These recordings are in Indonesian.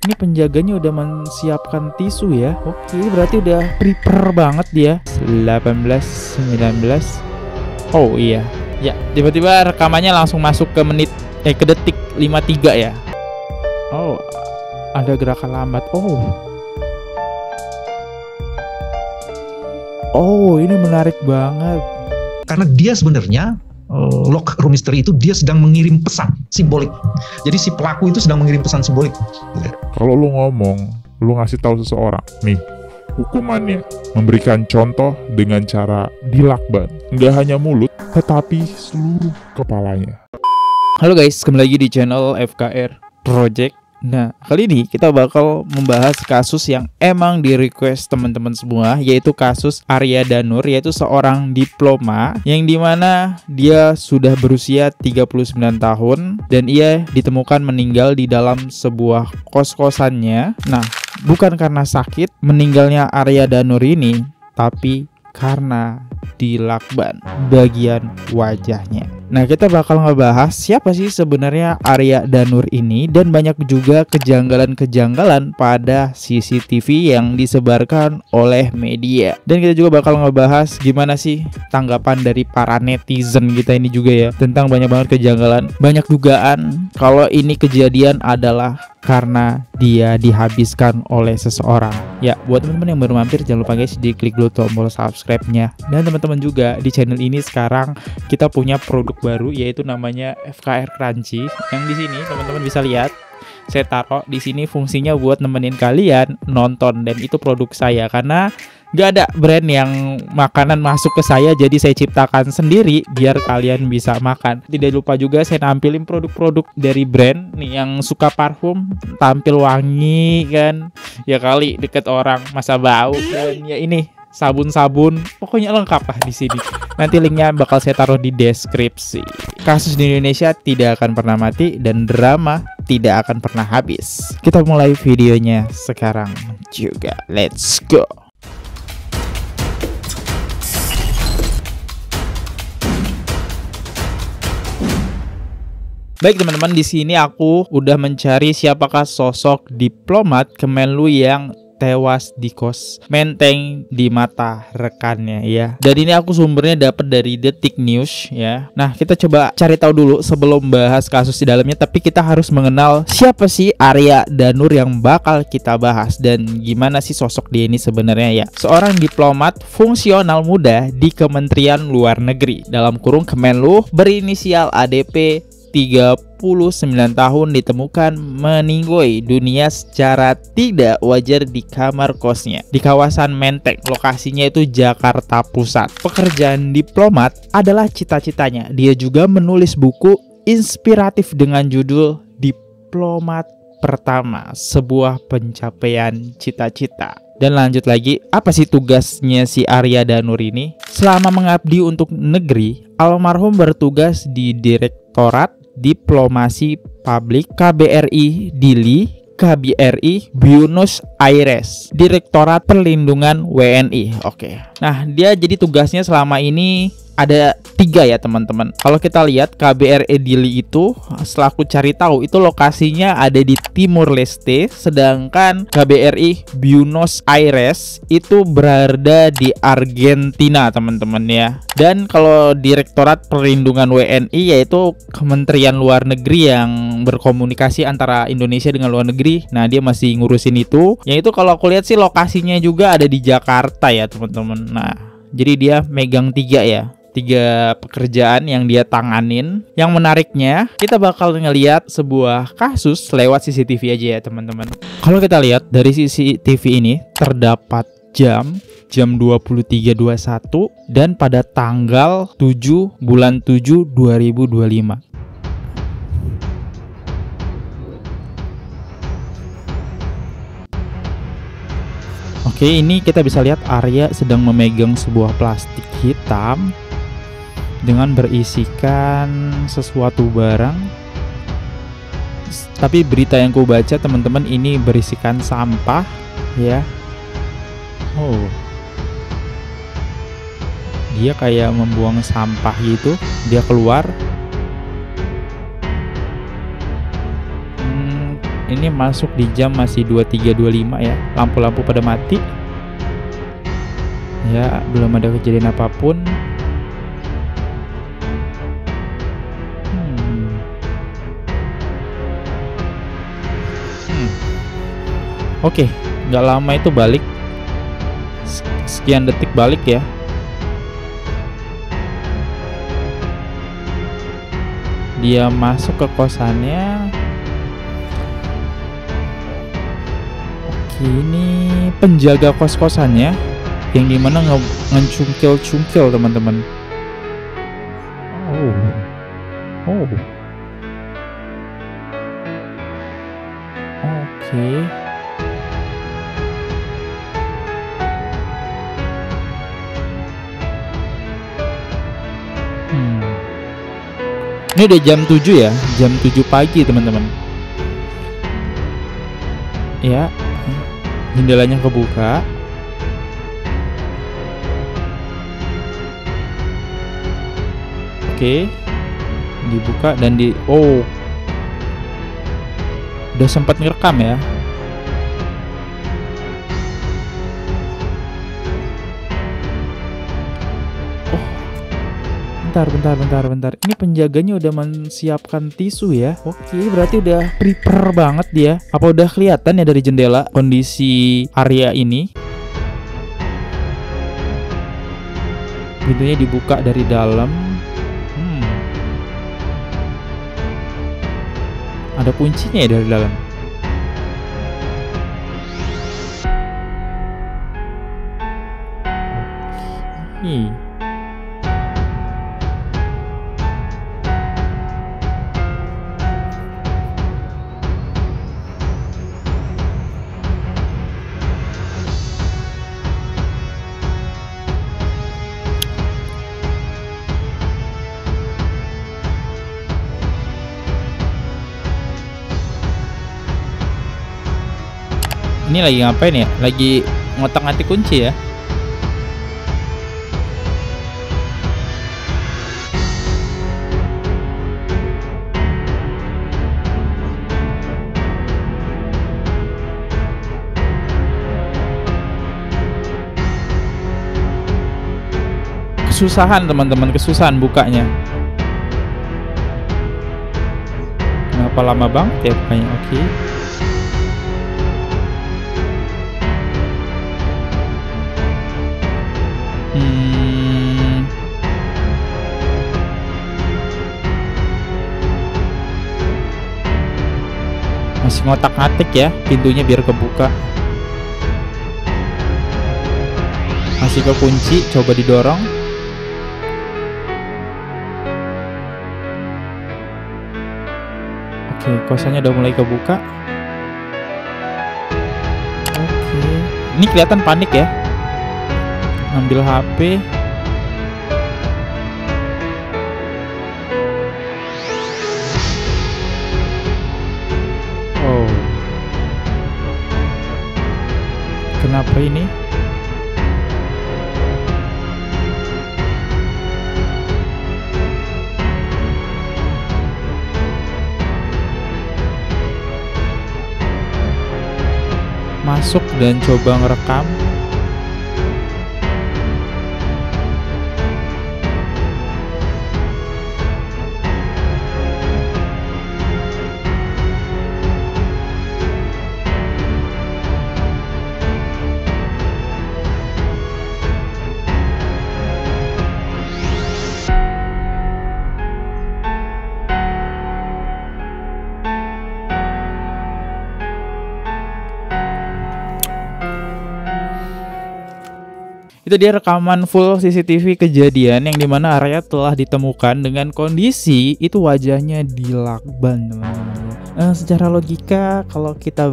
Ini penjaganya udah menyiapkan tisu ya. Oke, berarti udah prepare banget dia. 18, 19. Oh iya. Ya, tiba-tiba rekamannya langsung masuk ke ke detik 53 ya. Oh, ada gerakan lambat. Oh, ini menarik banget. Karena dia sebenarnya lock room mystery itu dia sedang mengirim pesan simbolik. Jadi si pelaku itu sedang mengirim pesan simbolik. Kalau lu ngomong, lu ngasih tahu seseorang, nih, hukumannya memberikan contoh dengan cara dilakban. Nggak hanya mulut, tetapi seluruh kepalanya. Halo guys, kembali lagi di channel FKR Project. Nah, kali ini kita bakal membahas kasus yang emang di request teman-teman semua, yaitu kasus Arya Danur, yaitu seorang diploma yang dimana dia sudah berusia 39 tahun dan ia ditemukan meninggal di dalam sebuah kos-kosannya. Nah, bukan karena sakit meninggalnya Arya Danur ini, tapi karena dilakban bagian wajahnya. Nah, kita bakal ngebahas siapa sih sebenarnya Arya Danur ini dan banyak juga kejanggalan-kejanggalan pada CCTV yang disebarkan oleh media. Dan kita juga bakal ngebahas gimana sih tanggapan dari para netizen kita ini juga ya, tentang banyak banget kejanggalan, banyak dugaan kalau ini kejadian adalah karena dia dihabiskan oleh seseorang. Ya, buat teman-teman yang baru mampir, jangan lupa guys diklik dulu tombol subscribe-nya. Dan teman-teman juga di channel ini sekarang kita punya produk baru, yaitu namanya FKR Crunchy. Yang di sini teman-teman bisa lihat, saya taruh di sini fungsinya buat nemenin kalian nonton, dan itu produk saya karena gak ada brand yang makanan masuk ke saya, jadi saya ciptakan sendiri biar kalian bisa makan. Tidak lupa juga saya nampilin produk-produk dari brand nih yang suka parfum, tampil wangi kan, ya kali deket orang masa bau, dan ya ini sabun-sabun, pokoknya lengkap lah di sini. Nanti linknya bakal saya taruh di deskripsi. Kasus di Indonesia tidak akan pernah mati dan drama tidak akan pernah habis. Kita mulai videonya sekarang juga. Let's go. Baik teman-teman, di sini aku udah mencari siapakah sosok diplomat Kemenlu yang tewas di kos menteng di mata rekannya ya. Dan ini aku sumbernya dapat dari Detik News ya. Nah, kita coba cari tahu dulu sebelum bahas kasus di dalamnya, tapi kita harus mengenal siapa sih Arya Danur yang bakal kita bahas dan gimana sih sosok dia ini sebenarnya ya. Seorang diplomat fungsional muda di Kementerian Luar Negeri dalam kurung Kemenlu berinisial ADP, 39 tahun, ditemukan meninggal dunia secara tidak wajar di kamar kosnya di kawasan Menteng. Lokasinya itu Jakarta Pusat. Pekerjaan diplomat adalah cita-citanya. Dia juga menulis buku inspiratif dengan judul Diplomat Pertama, sebuah pencapaian cita-cita. Dan lanjut lagi, apa sih tugasnya si Arya Danur ini? Selama mengabdi untuk negeri, almarhum bertugas di Direktorat Diplomasi Publik KBRI Dili, KBRI Buenos Aires, Direktorat Perlindungan WNI. Oke. Nah, dia jadi tugasnya selama ini ada 3 ya teman-teman. Kalau kita lihat KBRI Dili itu, setelah aku cari tahu, itu lokasinya ada di Timur Leste, sedangkan KBRI Buenos Aires itu berada di Argentina teman-teman ya. Dan kalau Direktorat Perlindungan WNI yaitu Kementerian Luar Negeri yang berkomunikasi antara Indonesia dengan luar negeri. Nah, dia masih ngurusin itu. Yang itu kalau aku lihat sih lokasinya juga ada di Jakarta ya teman-teman. Nah, jadi dia megang 3 ya. 3 pekerjaan yang dia tanganin. Yang menariknya, kita bakal ngeliat sebuah kasus lewat CCTV aja ya teman-teman. Kalau kita lihat dari CCTV ini terdapat jam 23.21 dan pada tanggal 7 bulan 7 2025. Oke, ini kita bisa lihat Arya sedang memegang sebuah plastik hitam dengan berisikan sesuatu barang. Tapi berita yang ku baca teman-teman, ini berisikan sampah ya. Oh, dia kayak membuang sampah gitu. Dia keluar. ini masuk di jam masih 23.25 ya. Lampu-lampu pada mati. Ya, belum ada kejadian apapun. Oke, nggak lama itu balik. Sekian detik balik ya. Dia masuk ke kosannya. Oke, ini penjaga kos-kosannya yang dimana ngencungkil-cungkil teman-teman. Oh. Oke. Ini udah jam 7 ya, jam 7 pagi teman-teman. Ya, jendelanya kebuka. Oke, dibuka dan udah sempat ngerekam ya. Bentar. Ini penjaganya udah menyiapkan tisu ya. Oke, berarti udah prepare banget dia. Apa udah kelihatan ya dari jendela kondisi area ini? Pintunya dibuka dari dalam. Ada kuncinya ya dari dalam. Oke. Ini lagi ngapain ya? Lagi ngotak-ngatik kunci ya? Kesusahan teman-teman, kesusahan bukanya. Kenapa lama banget ya bukanya? Oke. Masih ngotak-ngatik ya pintunya biar kebuka. Masih kekunci, coba didorong. Oke, kosannya udah mulai kebuka. Oke, ini kelihatan panik ya. Ambil HP. Kenapa ini? Masuk dan coba ngerekam. Itu dia rekaman full CCTV kejadian yang dimana area telah ditemukan dengan kondisi itu wajahnya dilakban teman-teman. Secara logika kalau kita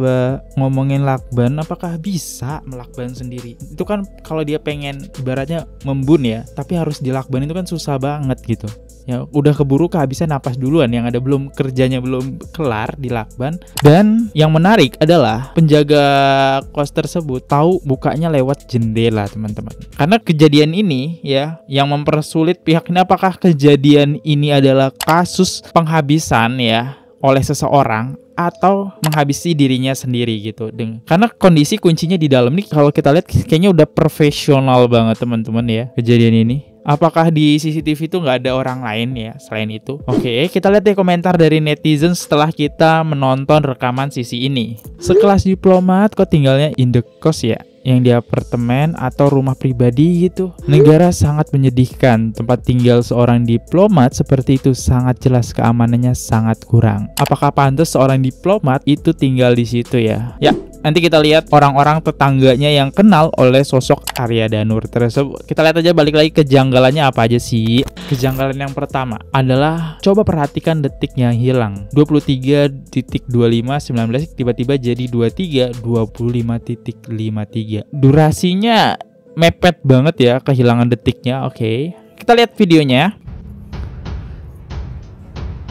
ngomongin lakban, apakah bisa melakban sendiri? Itu kan kalau dia pengen ibaratnya membun ya, tapi harus dilakban itu kan susah banget gitu. Ya udah keburu kehabisan napas duluan, yang ada belum kerjanya belum kelar di lakban. Dan yang menarik adalah penjaga kos tersebut tahu bukanya lewat jendela teman-teman. Karena kejadian ini ya yang mempersulit pihak ini, apakah kejadian ini adalah kasus penghabisan ya, oleh seseorang atau menghabisi dirinya sendiri gitu. Karena kondisi kuncinya di dalam nih kalau kita lihat kayaknya udah profesional banget teman-teman ya kejadian ini. Apakah di CCTV itu nggak ada orang lain ya selain itu? Oke, kita lihat deh komentar dari netizen setelah kita menonton rekaman sisi ini. Sekelas diplomat kok tinggalnya in the kos ya? Yang di apartemen atau rumah pribadi gitu. Negara sangat menyedihkan. Tempat tinggal seorang diplomat seperti itu sangat jelas keamanannya sangat kurang. Apakah pantas seorang diplomat itu tinggal di situ ya? Ya, nanti kita lihat orang-orang tetangganya yang kenal oleh sosok Arya Danur tersebut. Kita lihat aja balik lagi kejanggalannya apa aja sih. Kejanggalan yang pertama adalah coba perhatikan detiknya hilang. 23.25.19 tiba-tiba jadi 23.25.53. Durasinya mepet banget ya kehilangan detiknya. Oke. Kita lihat videonya.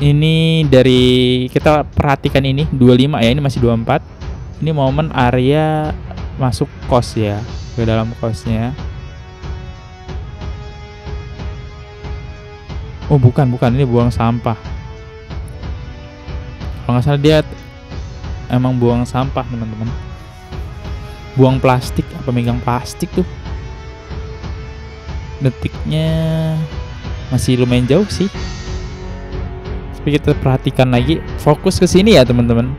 Ini dari kita perhatikan ini 25 ya, ini masih 24. Ini momen Arya masuk kos ya, ke dalam kosnya. Oh bukan, ini buang sampah. Kalau nggak salah dia emang buang sampah teman-teman. Buang plastik, apa megang plastik tuh. Detiknya masih lumayan jauh sih. Tapi kita perhatikan lagi, fokus ke sini ya teman-teman.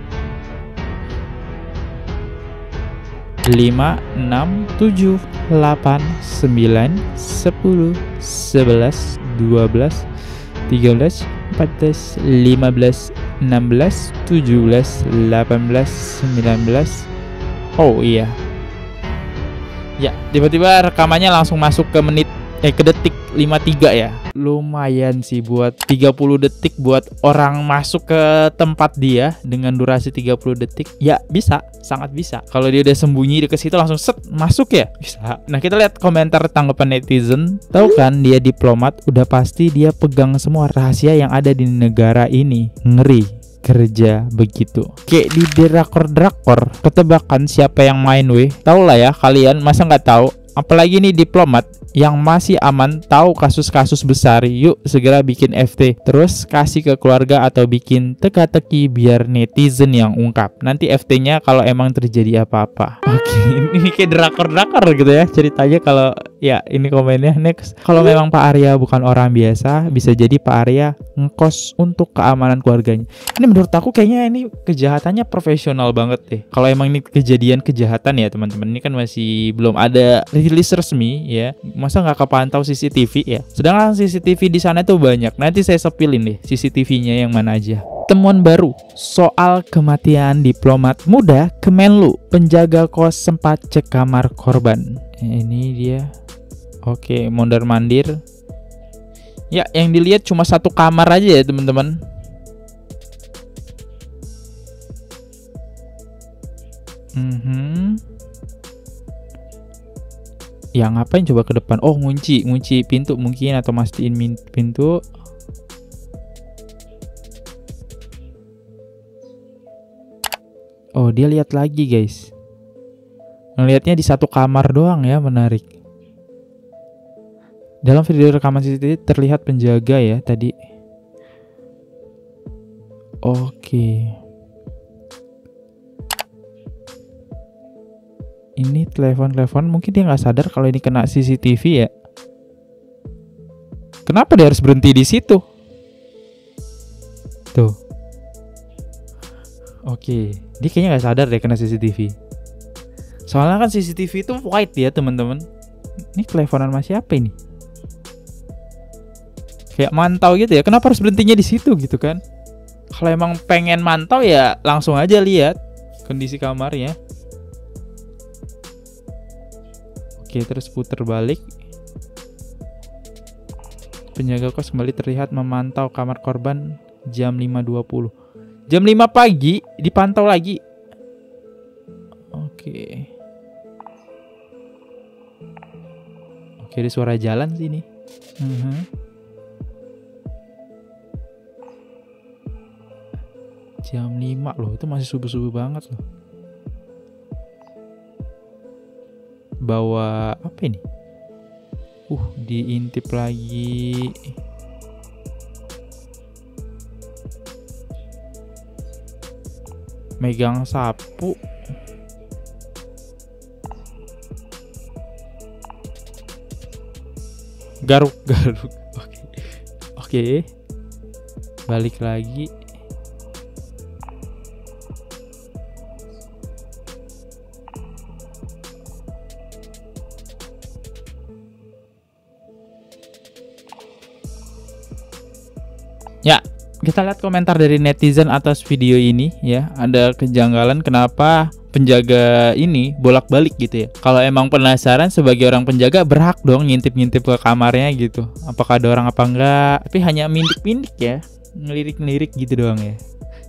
5, 6, 7, 8, 9, 10, 11, 12, 13, 14, 15, 16, 17, 18, 19. Oh iya. Ya, tiba-tiba rekamannya langsung masuk ke ke detik 53 ya. Lumayan sih buat 30 detik buat orang masuk ke tempat dia dengan durasi 30 detik. Ya, bisa, sangat bisa. Kalau dia udah sembunyi di situ langsung set masuk ya. Bisa. Nah, kita lihat komentar tanggapan netizen. Tahu kan dia diplomat, udah pasti dia pegang semua rahasia yang ada di negara ini. Ngeri kerja begitu. Kayak di drakor ketebakan siapa yang main weh. Tahu lah ya kalian, masa nggak tahu? Apalagi nih diplomat yang masih aman tahu kasus-kasus besar. Yuk segera bikin FT, terus kasih ke keluarga atau bikin teka-teki biar netizen yang ungkap. Nanti FT-nya kalau emang terjadi apa-apa. Oke, ini kayak drakor gitu ya ceritanya. Kalau ya ini komennya next. Kalau memang Pak Arya bukan orang biasa, bisa jadi Pak Arya ngekos untuk keamanan keluarganya. Ini menurut aku kayaknya ini kejahatannya profesional banget deh. Kalau emang ini kejadian kejahatan ya teman-teman, ini kan masih belum ada rilis resmi ya. Masa nggak kepantau CCTV ya? Sedangkan CCTV di sana tuh banyak. Nanti saya sepilin deh CCTV-nya yang mana aja. Temuan baru soal kematian diplomat muda Kemenlu. Penjaga kos sempat cek kamar korban. Ini dia. Oke, mondar-mandir. Ya, yang dilihat cuma satu kamar aja ya teman-teman. Ya ngapain coba ke depan? Oh ngunci pintu mungkin, atau mastiin pintu. Oh dia lihat lagi guys. Ngelihatnya di satu kamar doang ya, menarik. Dalam video rekaman CCTV terlihat penjaga ya tadi. Oke. Ini telepon mungkin dia nggak sadar kalau ini kena CCTV ya. Kenapa dia harus berhenti di situ? Tuh. Oke, dia kayaknya nggak sadar deh kena CCTV. Soalnya kan CCTV itu white ya teman-teman. Ini teleponan sama siapa ini? Kayak mantau gitu ya. Kenapa harus berhentinya di situ gitu kan? Kalau emang pengen mantau ya langsung aja lihat kondisi kamarnya. Oke, terus putar balik. Penjaga kos kembali terlihat memantau kamar korban jam 5.20. Jam 5 pagi dipantau lagi. Oke. Oke, ada suara jalan sini. Jam 5 loh, itu masih subuh-subuh banget loh. Bawa apa ini? Diintip lagi. Megang sapu. Garuk. Oke. Balik lagi. Ya, kita lihat komentar dari netizen atas video ini ya. Ada kejanggalan kenapa penjaga ini bolak-balik gitu ya. Kalau emang penasaran sebagai orang penjaga berhak dong ngintip-ngintip ke kamarnya gitu. Apakah ada orang apa enggak? Tapi hanya mindik-mindik ya. Ngelirik-ngelirik gitu doang ya.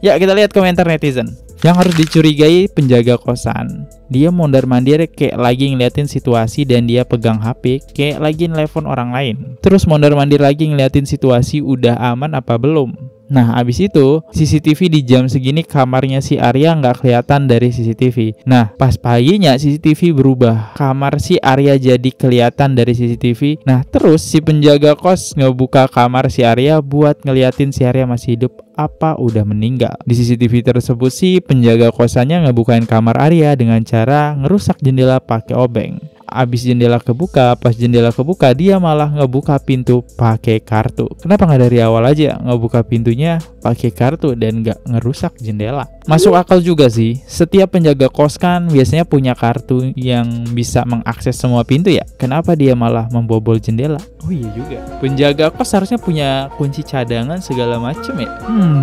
Ya, kita lihat komentar netizen. Yang harus dicurigai penjaga kosan. Dia mondar-mandir kayak lagi ngeliatin situasi dan dia pegang HP kayak lagi nelpon orang lain. Terus mondar-mandir lagi ngeliatin situasi udah aman apa belum. Nah, abis itu CCTV di jam segini kamarnya si Arya nggak kelihatan dari CCTV. Nah, pas paginya CCTV berubah, kamar si Arya jadi kelihatan dari CCTV. Nah, terus si penjaga kos ngebuka kamar si Arya buat ngeliatin si Arya masih hidup apa udah meninggal. Di CCTV tersebut sih penjaga kosannya ngebukain kamar Arya dengan cara ngerusak jendela pakai obeng. Abis jendela kebuka, pas jendela kebuka dia malah ngebuka pintu pakai kartu. Kenapa nggak dari awal aja ngebuka pintunya pakai kartu dan nggak ngerusak jendela? Masuk akal juga sih. Setiap penjaga kos kan biasanya punya kartu yang bisa mengakses semua pintu ya. Kenapa dia malah membobol jendela? Oh iya juga. Penjaga kos harusnya punya kunci cadangan segala macem ya.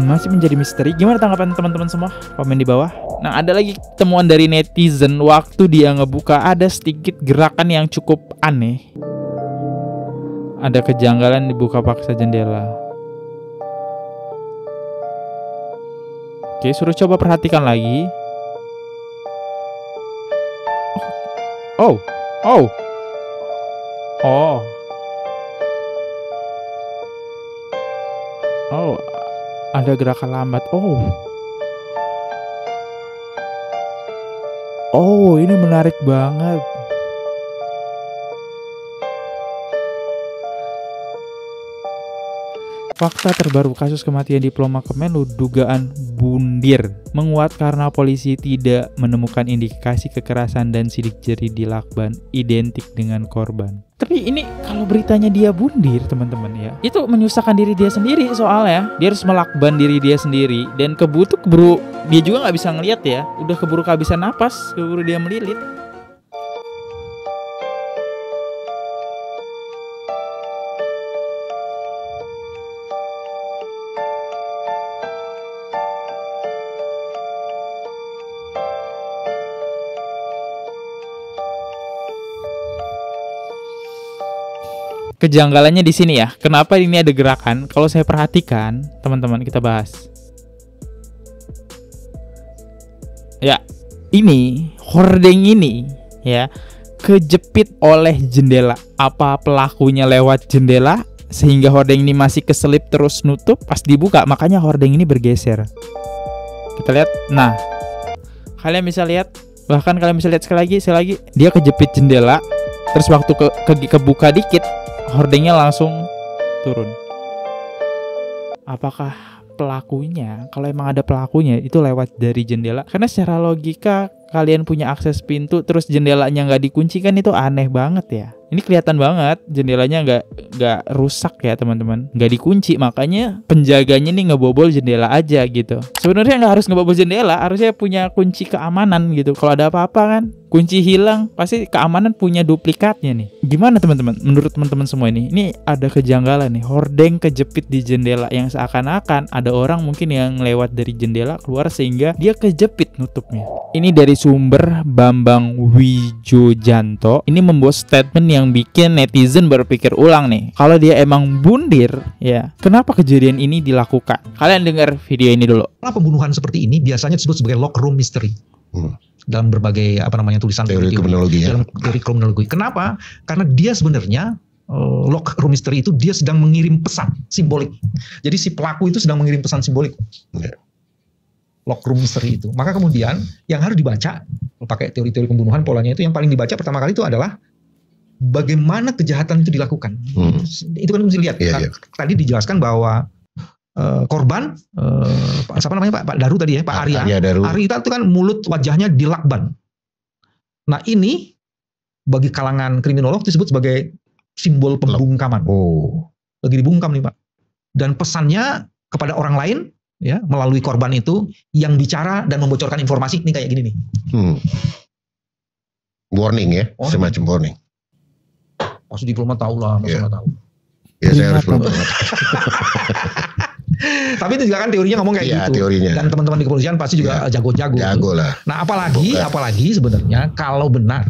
Masih menjadi misteri. Gimana tanggapan teman-teman semua? Komen di bawah. Nah, ada lagi temuan dari netizen waktu dia ngebuka ada sedikit gerakan yang cukup aneh. Ada kejanggalan dibuka paksa jendela. Oke, suruh coba perhatikan lagi. Oh. Ada gerakan lambat. Ini menarik banget. Fakta terbaru kasus kematian diploma Kemenlu dugaan bundir menguat karena polisi tidak menemukan indikasi kekerasan dan sidik jari di Lakban identik dengan korban. Tapi ini kalau beritanya dia bundir teman-teman ya, itu menyusahkan diri dia sendiri soalnya. Dia harus melakban diri dia sendiri dan keburu dia juga nggak bisa ngelihat ya. Udah keburu kehabisan napas, keburu dia melilit. Kejanggalannya di sini ya. Kenapa ini ada gerakan? Kalau saya perhatikan, teman-teman kita bahas. Ya, ini hordeng ini ya kejepit oleh jendela. Apa pelakunya lewat jendela sehingga hordeng ini masih keselip terus nutup pas dibuka, makanya hordeng ini bergeser. Kita lihat. Nah, kalian bisa lihat, bahkan kalian bisa lihat sekali lagi dia kejepit jendela. Terus waktu kebuka dikit, hordengnya langsung turun. Apakah pelakunya, kalau emang ada pelakunya, itu lewat dari jendela? Karena secara logika kalian punya akses pintu terus jendelanya nggak dikunci kan, itu aneh banget ya. Ini kelihatan banget jendelanya nggak rusak ya teman-teman, nggak dikunci, makanya penjaganya nih ngebobol jendela aja gitu. Sebenarnya nggak harus ngebobol jendela, harusnya punya kunci keamanan gitu. Kalau ada apa-apa kan, kunci hilang, pasti keamanan punya duplikatnya nih. Gimana teman-teman? Menurut teman-teman semua ini ada kejanggalan nih. Hordeng kejepit di jendela yang seakan-akan ada orang mungkin yang lewat dari jendela keluar sehingga dia kejepit nutupnya. Ini dari sumber Bambang Wijojanto. Ini membuat statement yang bikin netizen berpikir ulang nih. Kalau dia emang bundir, ya kenapa kejadian ini dilakukan? Kalian dengar video ini dulu. Pembunuhan seperti ini biasanya disebut sebagai locker room mystery. Dalam berbagai tulisan teori kriminologi. Dalam teori kriminologi. Kenapa? Karena dia sebenarnya lock room mystery itu dia sedang mengirim pesan simbolik. Jadi si pelaku itu sedang mengirim pesan simbolik. Lock room mystery itu. Maka kemudian yang harus dibaca pakai teori-teori pembunuhan, polanya itu yang paling dibaca pertama kali itu adalah bagaimana kejahatan itu dilakukan. Itu kan mesti lihat. Tadi dijelaskan bahwa korban, siapa namanya Pak Daru tadi ya, Pak Arya. Daru. Arya itu kan mulut wajahnya dilakban. Nah ini bagi kalangan kriminolog disebut sebagai simbol pembungkaman. Lagi dibungkam nih Pak. Dan pesannya kepada orang lain ya melalui korban itu yang bicara dan membocorkan informasi ini kayak gini nih. Warning ya, semacam warning. Pasti diplomat tahu lah, masa nggak tahu. Ya saya harus diplomat. Tapi itu juga kan teorinya ngomong kayak gitu. Teorinya. Dan teman-teman di kepolisian pasti juga jago-jago. Jago lah. Nah apalagi sebenarnya kalau benar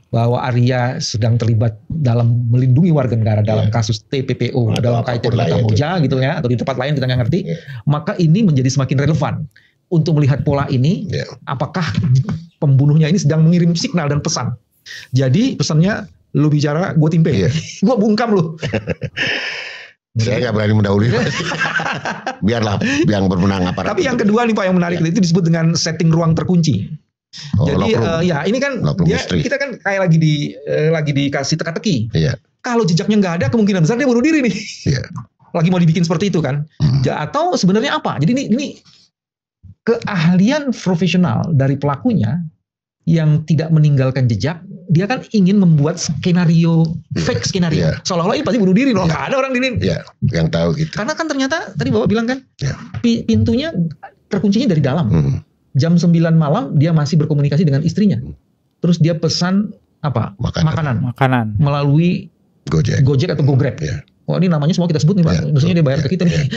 bahwa Arya sedang terlibat dalam melindungi warga negara dalam kasus TPPO, dalam kaitan dengan Kamboja gitu ya, atau di tempat lain kita nggak ngerti, maka ini menjadi semakin relevan untuk melihat pola ini. Apakah pembunuhnya ini sedang mengirim signal dan pesan. Jadi pesannya, lu bicara, gue timpe, gue bungkam lu. Saya nggak berani mendahului. Biarlah yang bermenang aparat. Tapi yang kedua nih Pak yang menarik itu disebut dengan setting ruang terkunci. Jadi ini kan kita kan kayak lagi dikasih teka-teki. Kalau jejaknya nggak ada, kemungkinan besar dia bunuh diri nih. Lagi mau dibikin seperti itu kan? Atau sebenarnya apa? Jadi ini keahlian profesional dari pelakunya yang tidak meninggalkan jejak. Dia kan ingin membuat skenario, fake skenario. Seolah-olah ini pasti bunuh diri loh. Nggak ada orang ini. Yang tahu gitu. Karena kan ternyata tadi Bapak bilang kan, pintunya terkuncinya dari dalam. Jam 9 malam dia masih berkomunikasi dengan istrinya. Terus dia pesan apa? Makanan. Melalui Gojek atau GoGrab. Wah ini namanya semua kita sebut nih Pak. Maksudnya dia bayar ke kita nih.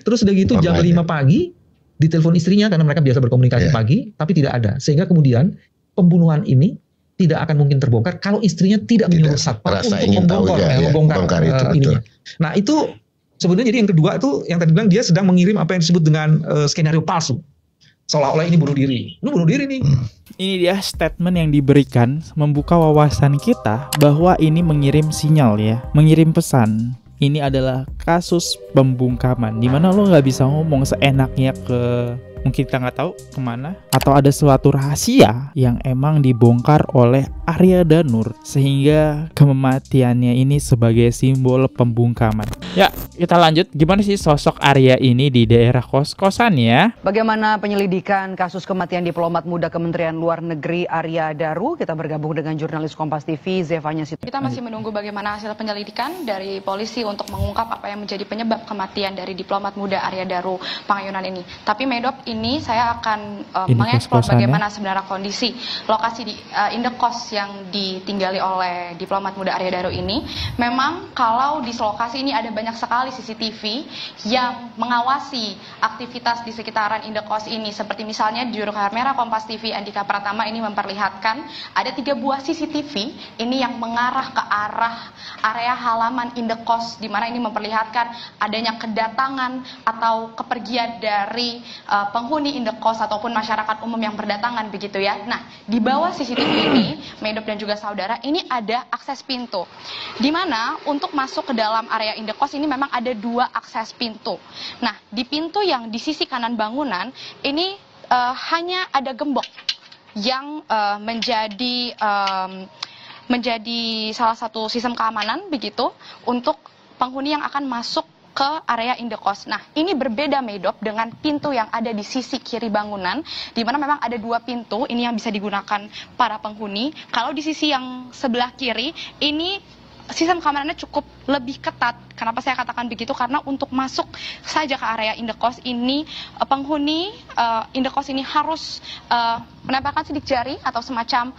Terus udah gitu jam 5 pagi ditelepon istrinya karena mereka biasa berkomunikasi pagi, tapi tidak ada. Sehingga kemudian pembunuhan ini tidak akan mungkin terbongkar kalau istrinya tidak menyuruh satpam untuk membongkar ininya. Nah itu sebenarnya jadi yang kedua tuh yang tadi bilang dia sedang mengirim apa yang disebut dengan skenario palsu. Seolah-olah ini bunuh diri. Lu bunuh diri nih. Ini dia statement yang diberikan membuka wawasan kita bahwa ini mengirim sinyal ya, mengirim pesan. Ini adalah kasus pembungkaman dimana lo nggak bisa ngomong seenaknya ke, mungkin kita nggak tahu kemana, atau ada suatu rahasia yang emang dibongkar oleh Arya Danur sehingga kematiannya ini sebagai simbol pembungkaman. Ya, kita lanjut. Gimana sih sosok Arya ini di daerah kos-kosan ya? Bagaimana penyelidikan kasus kematian diplomat muda Kementerian Luar Negeri Arya Daru? Kita bergabung dengan jurnalis Kompas TV Zevanya Situ. Kita masih menunggu bagaimana hasil penyelidikan dari polisi untuk mengungkap apa yang menjadi penyebab kematian dari diplomat muda Arya Daru Pangayunan ini. Tapi Medop, ini saya akan mengeksplor bagaimana sebenarnya kondisi lokasi di indekos yang ditinggali oleh diplomat muda Arya Daru ini. Memang kalau di lokasi ini ada banyak sekali CCTV yang mengawasi aktivitas di sekitaran indekos ini. Seperti misalnya di Juru Kamera Kompas TV Andika Pratama ini memperlihatkan ada 3 buah CCTV ini yang mengarah ke arah area halaman indekos, di mana ini memperlihatkan adanya kedatangan atau kepergian dari penghuni indekos ataupun masyarakat umum yang berdatangan begitu ya. Nah, di bawah CCTV ini, Medop dan juga saudara, ini ada akses pintu. Di mana untuk masuk ke dalam area indekos ini memang ada 2 akses pintu. Nah, di pintu yang di sisi kanan bangunan ini hanya ada gembok yang menjadi salah satu sistem keamanan begitu untuk penghuni yang akan masuk ke area indekos. Nah, ini berbeda Medop dengan pintu yang ada di sisi kiri bangunan, di mana memang ada 2 pintu ini yang bisa digunakan para penghuni. Kalau di sisi yang sebelah kiri ini sistem keamanannya cukup lebih ketat. Kenapa saya katakan begitu? Karena untuk masuk saja ke area indekos ini, penghuni indekos ini harus menempelkan sidik jari atau semacam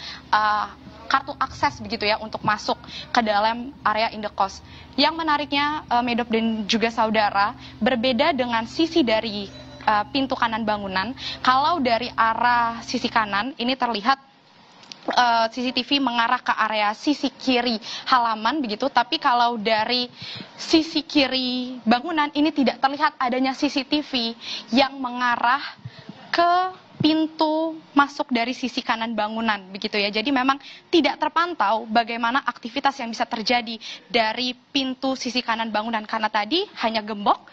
kartu akses begitu ya untuk masuk ke dalam area indekos. Yang menariknya Medop dan juga saudara, berbeda dengan sisi dari pintu kanan bangunan. Kalau dari arah sisi kanan ini terlihat CCTV mengarah ke area sisi kiri halaman begitu, tapi kalau dari sisi kiri bangunan ini tidak terlihat adanya CCTV yang mengarah ke pintu masuk dari sisi kanan bangunan begitu ya. Jadi memang tidak terpantau bagaimana aktivitas yang bisa terjadi dari pintu sisi kanan bangunan, karena tadi hanya gembok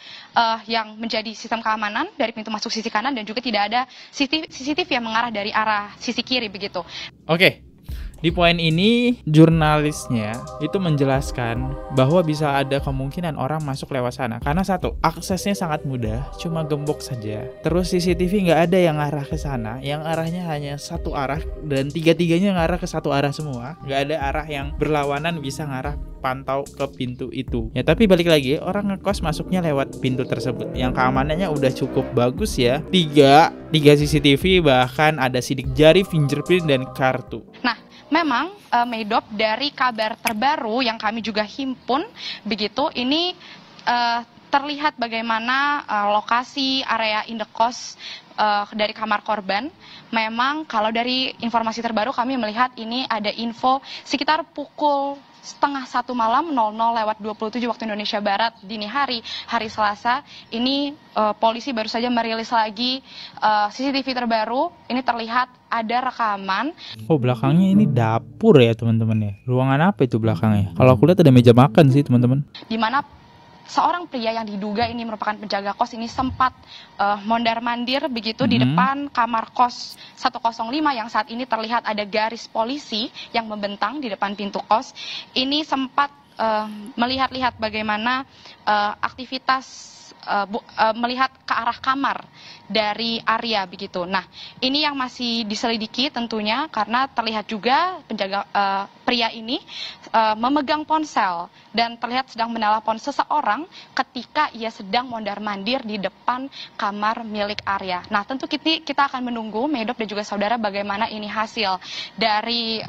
yang menjadi sistem keamanan dari pintu masuk sisi kanan, dan juga tidak ada CCTV yang mengarah dari arah sisi kiri begitu. Oke. Di poin ini jurnalisnya itu menjelaskan bahwa bisa ada kemungkinan orang masuk lewat sana karena satu, aksesnya sangat mudah, cuma gembok saja. Terus CCTV nggak ada yang arah ke sana, yang arahnya hanya satu arah dan tiga-tiganya ngarah ke satu arah semua. Nggak ada arah yang berlawanan bisa ngarah pantau ke pintu itu. Ya tapi balik lagi, orang ngekos masuknya lewat pintu tersebut yang keamanannya udah cukup bagus ya. Tiga CCTV, bahkan ada sidik jari, fingerprint dan kartu. Nah, memang Medop, dari kabar terbaru yang kami juga himpun begitu, ini terlihat bagaimana lokasi area indekos dari kamar korban. Memang kalau dari informasi terbaru kami melihat ini ada info sekitar pukul setengah 1 malam 00:27 waktu Indonesia Barat dini hari Selasa ini polisi baru saja merilis lagi CCTV terbaru. Ini terlihat ada rekaman. Oh, belakangnya ini dapur ya teman-teman ya. Ruangan apa itu belakangnya? Kalau aku lihat ada meja makan sih teman-teman. Di mana seorang pria yang diduga ini merupakan penjaga kos ini sempat mondar-mandir begitu di depan kamar kos 105 yang saat ini terlihat ada garis polisi yang membentang di depan pintu kos. Ini sempat melihat-lihat bagaimana aktivitas melihat ke arah kamar dari Arya begitu. Nah, ini yang masih diselidiki tentunya karena terlihat juga penjaga pria ini memegang ponsel dan terlihat sedang menelepon seseorang ketika ia sedang mondar-mandir di depan kamar milik Arya. Nah, tentu kita akan menunggu Medop dan juga saudara bagaimana ini hasil dari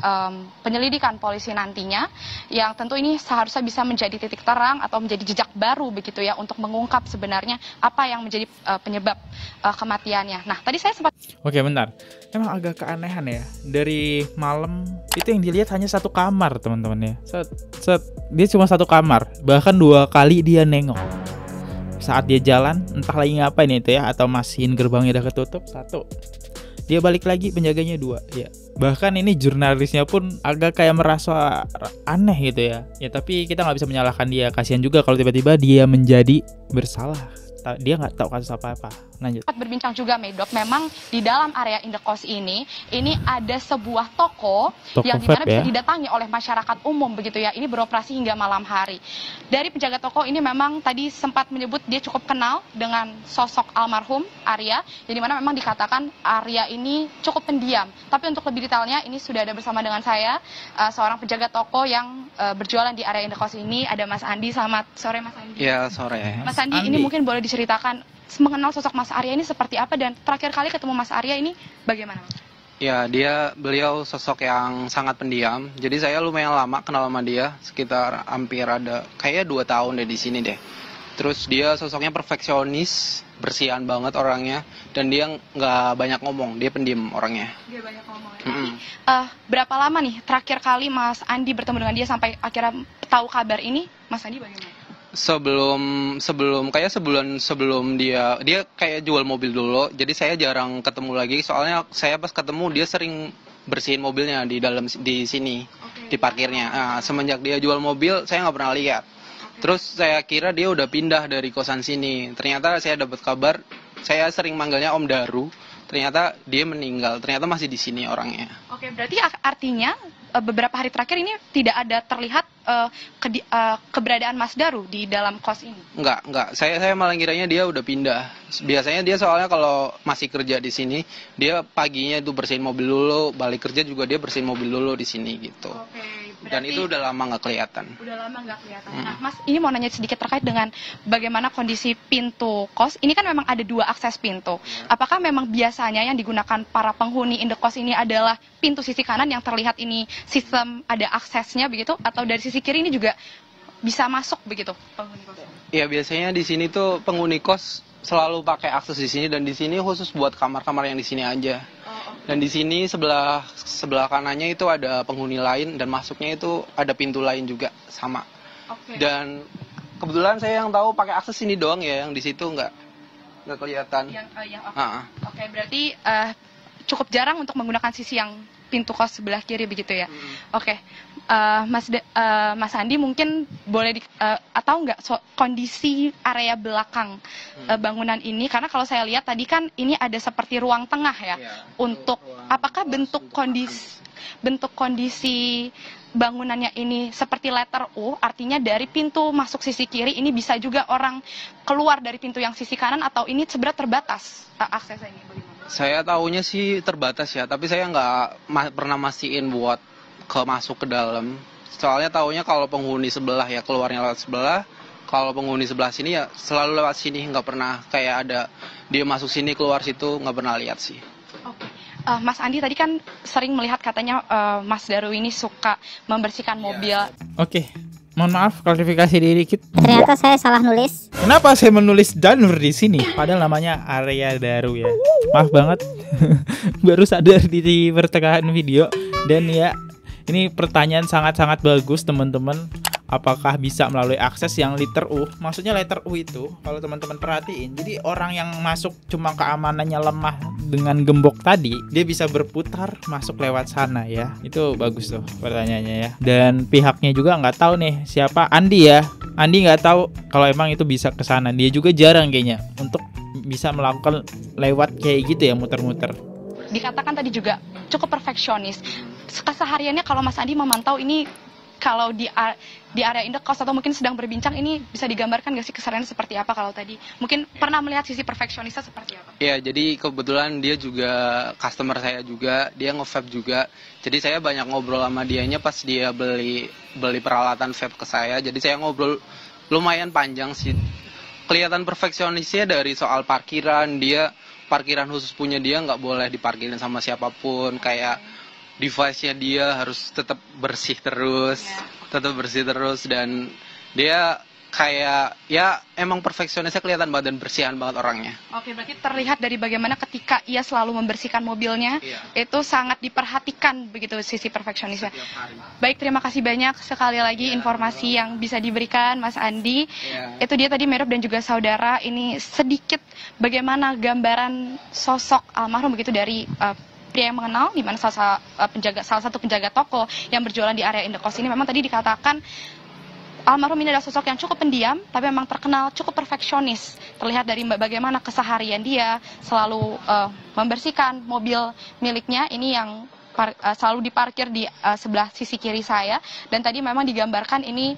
penyelidikan polisi nantinya, yang tentu ini seharusnya bisa menjadi titik terang atau menjadi jejak baru begitu ya untuk mengungkap sebenarnya apa yang menjadi penyebab kematiannya. Nah, tadi saya sempat... Oke, bentar. Emang agak keanehan ya. Dari malam itu yang dilihat hanya satu kamar, teman-teman ya. Dia cuma satu kamar. Bahkan 2 kali dia nengok. Saat dia jalan, entah lagi ngapain itu ya, atau masihin gerbangnya udah ketutup, 1. Dia balik lagi, penjaganya 2 ya. Bahkan ini jurnalisnya pun agak kayak merasa aneh gitu ya. Ya tapi kita nggak bisa menyalahkan dia. Kasihan juga kalau tiba-tiba dia menjadi bersalah. Dia nggak tahu kasus apa-apa. Lanjut. Berbincang juga Medop, memang di dalam area indekos ini ada sebuah toko yang dimana bisa didatangi oleh masyarakat umum begitu ya. Ini beroperasi hingga malam hari. Dari penjaga toko ini memang tadi sempat menyebut dia cukup kenal dengan sosok almarhum Arya, jadi mana memang dikatakan Arya ini cukup pendiam. Tapi untuk lebih detailnya ini sudah ada bersama dengan saya seorang penjaga toko yang berjualan di area indekos ini, ada Mas Andi. Selamat sore Mas Andi. Ya, sore. Mas Andi, ini mungkin boleh diceritakan mengenal sosok Mas Arya ini seperti apa, dan terakhir kali ketemu Mas Arya ini bagaimana? Ya, beliau sosok yang sangat pendiam. Jadi saya lumayan lama kenal sama dia, sekitar hampir ada kayaknya 2 tahun deh di sini deh. Terus dia sosoknya perfeksionis, bersihan banget orangnya, dan dia nggak banyak ngomong, dia pendiam orangnya. Dia banyak ngomong. Berapa lama nih terakhir kali Mas Andi bertemu dengan dia sampai akhirnya tahu kabar ini? Mas Andi bagaimana? Sebelum kayak sebulan sebelum dia kayak jual mobil dulu, jadi saya jarang ketemu lagi, soalnya saya pas ketemu dia sering bersihin mobilnya di sini, di parkirnya. Nah, semenjak dia jual mobil saya nggak pernah lihat. Terus saya kira dia udah pindah dari kosan sini, ternyata saya dapat kabar, saya sering manggilnya Om Daru, ternyata dia meninggal, ternyata masih di sini orangnya. Oke, berarti artinya beberapa hari terakhir ini tidak ada terlihat keberadaan Mas Daru di dalam kos ini? Enggak. Saya malah kiranya dia udah pindah. Biasanya dia soalnya kalau masih kerja di sini, dia paginya itu bersihin mobil dulu, balik kerja juga dia bersihin mobil dulu di sini gitu. Oke. Dan itu udah lama nggak kelihatan. Nah, Mas, ini mau nanya sedikit terkait dengan bagaimana kondisi pintu kos. Ini kan memang ada 2 akses pintu. Apakah memang biasanya yang digunakan para penghuni indekos ini adalah pintu sisi kanan yang terlihat ini sistem ada aksesnya begitu, atau dari sisi kiri ini juga bisa masuk begitu penghuni kos? Iya, biasanya di sini tuh penghuni kos selalu pakai akses di sini, dan di sini khusus buat kamar-kamar yang di sini aja. Dan di sini sebelah kanannya itu ada penghuni lain, dan masuknya itu ada pintu lain juga sama. Dan kebetulan saya yang tahu pakai akses ini doang ya, yang di situ nggak kelihatan. Oke, berarti cukup jarang untuk menggunakan sisi yang pintu kos sebelah kiri begitu ya. Oke. Mas Andi mungkin boleh atau enggak kondisi area belakang bangunan ini, karena kalau saya lihat tadi kan ini ada seperti ruang tengah ya, untuk apakah bentuk kondisi bentuk kondisi bangunannya ini seperti letter U, artinya dari pintu masuk sisi kiri ini bisa juga orang keluar dari pintu yang sisi kanan, atau ini sebenarnya terbatas aksesnya ini? Bagaimana? Saya tahunya sih terbatas ya, tapi saya nggak pernah mastiin buat masuk ke dalam. Soalnya tahunya kalau penghuni sebelah ya keluarnya lewat sebelah, kalau penghuni sebelah sini ya selalu lewat sini, nggak pernah kayak ada dia masuk sini keluar situ, nggak pernah lihat sih. Oke. Mas Andi tadi kan sering melihat katanya Mas Daru ini suka membersihkan mobil. Oke, mohon maaf klarifikasi dikit. Ternyata saya salah nulis. Kenapa saya menulis Danur di sini? Padahal namanya Arya Daru ya. Maaf banget, baru sadar di pertengahan video. Dan ya, ini pertanyaan sangat-sangat bagus teman-teman. Apakah bisa melalui akses yang letter U? Maksudnya letter U itu, kalau teman-teman perhatiin, jadi orang yang masuk cuma keamanannya lemah dengan gembok tadi, dia bisa berputar masuk lewat sana ya. Itu bagus tuh pertanyaannya ya. Dan pihaknya juga nggak tahu nih siapa, Andi ya. Andi nggak tahu kalau emang itu bisa ke sana. Dia juga jarang kayaknya untuk bisa melakukan lewat kayak gitu ya, muter-muter. Dikatakan tadi juga cukup perfeksionis. Kesehariannya kalau Mas Andi memantau ini, kalau di area indekos atau mungkin sedang berbincang, ini bisa digambarkan nggak sih kesehariannya seperti apa? Kalau tadi mungkin pernah melihat sisi perfeksionisnya seperti apa? Ya, jadi kebetulan dia juga customer saya juga, dia nge-vape juga. Jadi saya banyak ngobrol sama dianya pas dia beli peralatan vape ke saya. Jadi saya ngobrol lumayan panjang sih. Kelihatan perfeksionisnya dari soal parkiran, dia parkiran khusus punya dia, nggak boleh diparkirin sama siapapun, kayak device-nya dia harus tetap bersih terus, dan dia kayak ya emang perfeksionisnya kelihatan banget dan bersihan banget orangnya. Oke, berarti terlihat dari bagaimana ketika ia selalu membersihkan mobilnya, itu sangat diperhatikan begitu sisi perfeksionisnya. Baik, terima kasih banyak sekali lagi informasi yang bisa diberikan Mas Andi. Itu dia tadi Merob dan juga saudara, ini sedikit bagaimana gambaran sosok almarhum begitu dari pria yang mengenal, di mana salah satu penjaga toko yang berjualan di area indekos ini. Memang tadi dikatakan almarhum ini adalah sosok yang cukup pendiam, tapi memang terkenal cukup perfeksionis. Terlihat dari bagaimana keseharian dia selalu membersihkan mobil miliknya, ini yang selalu diparkir di sebelah sisi kiri saya. Dan tadi memang digambarkan ini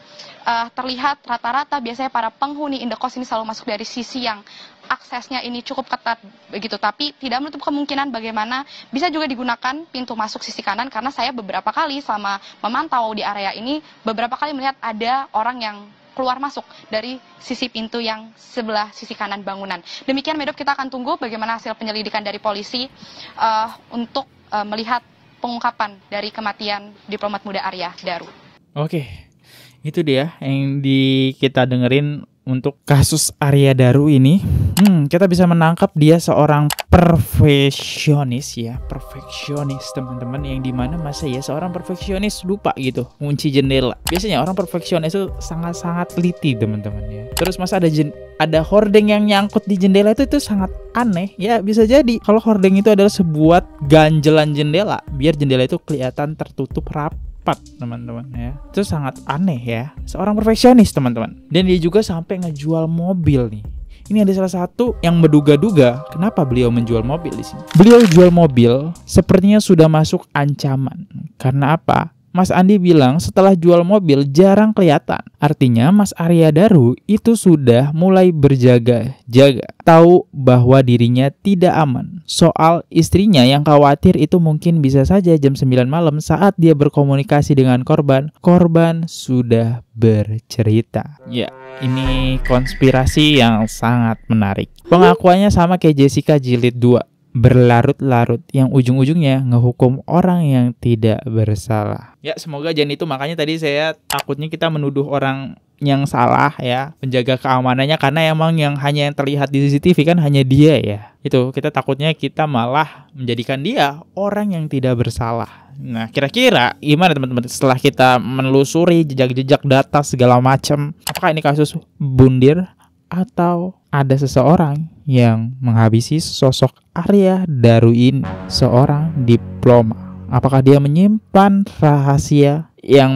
terlihat rata-rata biasanya para penghuni indekos ini selalu masuk dari sisi yang aksesnya ini cukup ketat begitu, tapi tidak menutup kemungkinan bagaimana bisa juga digunakan pintu masuk sisi kanan, karena saya beberapa kali selama memantau di area ini beberapa kali melihat ada orang yang keluar masuk dari sisi pintu yang sebelah sisi kanan bangunan. Demikian Medop, kita akan tunggu bagaimana hasil penyelidikan dari polisi untuk melihat pengungkapan dari kematian diplomat muda Arya Daru. Oke, itu dia yang kita dengerin untuk kasus Arya Daru ini. Kita bisa menangkap dia seorang perfeksionis ya, perfeksionis teman-teman, yang dimana masa ya seorang perfeksionis lupa gitu kunci jendela. Biasanya orang perfeksionis itu sangat-sangat teliti teman-teman ya. Terus masa ada hordeng yang nyangkut di jendela itu sangat aneh ya. Bisa jadi kalau hordeng itu adalah sebuah ganjelan jendela biar jendela itu kelihatan tertutup rapat teman-teman ya. Itu sangat aneh ya, seorang perfeksionis teman-teman. Dan dia juga sampai ngejual mobil nih. Ini ada salah satu yang menduga-duga kenapa beliau menjual mobil di sini. Beliau jual mobil sepertinya sudah masuk ancaman. Karena apa? Mas Andi bilang setelah jual mobil jarang kelihatan. Artinya Mas Arya Daru itu sudah mulai berjaga-jaga. Tahu bahwa dirinya tidak aman. Soal istrinya yang khawatir itu mungkin bisa saja jam 9 malam saat dia berkomunikasi dengan korban. Korban sudah bercerita. Ya, ini konspirasi yang sangat menarik. Pengakuannya sama kayak Jessica jilid 2. Berlarut-larut yang ujung-ujungnya ngehukum orang yang tidak bersalah. Ya, semoga jangan itu. Makanya tadi saya takutnya kita menuduh orang yang salah ya, penjaga keamanannya, karena emang yang terlihat di CCTV kan hanya dia ya. Itu kita takutnya kita malah menjadikan dia orang yang tidak bersalah. Nah, kira-kira gimana teman-teman setelah kita menelusuri jejak-jejak data segala macam? Apakah ini kasus bundir atau ada seseorang yang menghabisi sosok Arya Daru ini, seorang diploma? Apakah dia menyimpan rahasia yang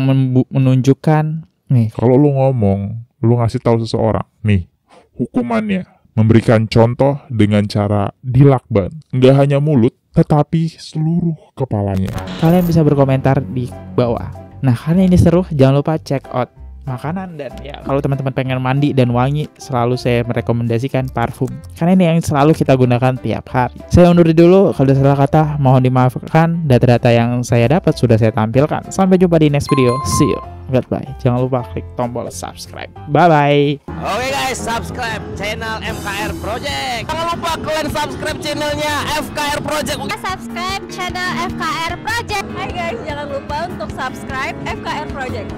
menunjukkan nih, kalau lu ngomong, lu ngasih tahu seseorang, nih, hukumannya memberikan contoh dengan cara dilakban. Nggak hanya mulut, tetapi seluruh kepalanya. Kalian bisa berkomentar di bawah. Nah, karena ini seru, jangan lupa check out makanan. Dan ya, kalau teman-teman pengen mandi dan wangi, selalu saya merekomendasikan parfum, karena ini yang selalu kita gunakan tiap hari. Saya undur dulu, kalau ada salah kata mohon dimaafkan. Data-data yang saya dapat sudah saya tampilkan. Sampai jumpa di next video. See you. Goodbye. Jangan lupa klik tombol subscribe. Bye-bye. Oke guys, subscribe channel FKR Project. Jangan lupa kalian subscribe channelnya FKR Project. Subscribe channel FKR Project. Hai guys, jangan lupa untuk subscribe FKR Project.